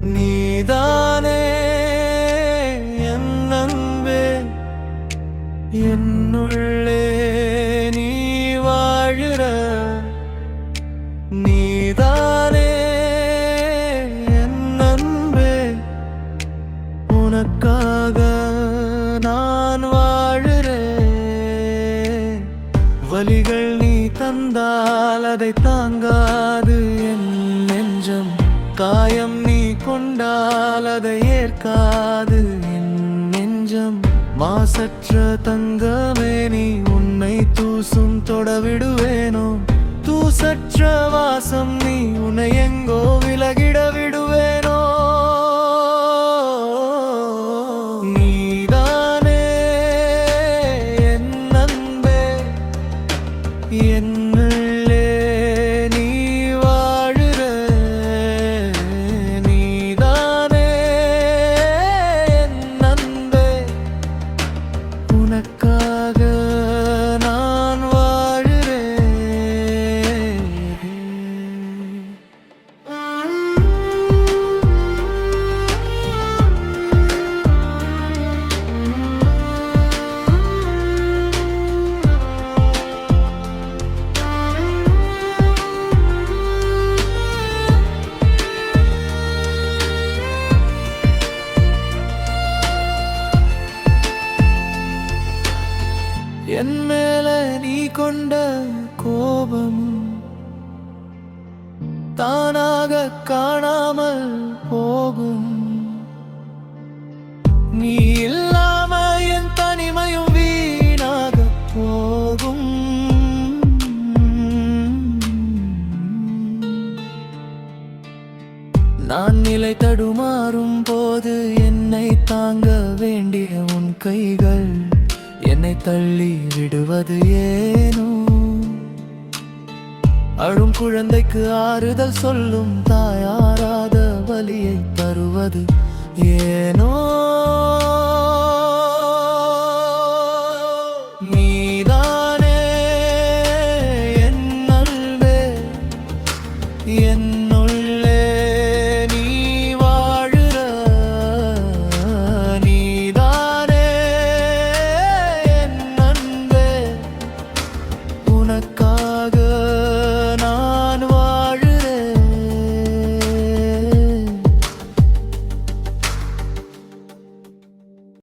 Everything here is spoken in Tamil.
நீதானே என் அன்பே, என்னுள்ளே நீ வாழுற. நீதானே என் அன்பே, உனக்காக நான் வாழுறேன். வலிகள் நீ தந்தால் அதை தாங்காது என் நெஞ்சம். காயம் நீ கொண்டால் அதை ஏற்காது என் நெஞ்சம். மாசற்ற தங்கமே நீ, உன்னை தூசும் தொடவிடுவேனோ? தூசற்ற வாசம் நீ, உன்னை எங்கோ விலகிட விடுவேனோ? நீதானே என் அன்பே, என்னுள்ளே நீ வாழுற. நீதானே என் அன்பே, உனக்காக நான் வாழுறேன். என் மேல நீ கொண்ட கோபம் தானாக காணாமல் போகும். நீ இல்லாம என் தனிமையும் வீணாக போகும். நான் நிலை தடுமாறும் போது என்னை தாங்க வேண்டிய உன் கைகள் என்னை தள்ளி விடுவது ஏனோ? அழும் குழந்தைக்கு ஆறுதல் சொல்லும் தாயாராத வலியை தருவது ஏனோ?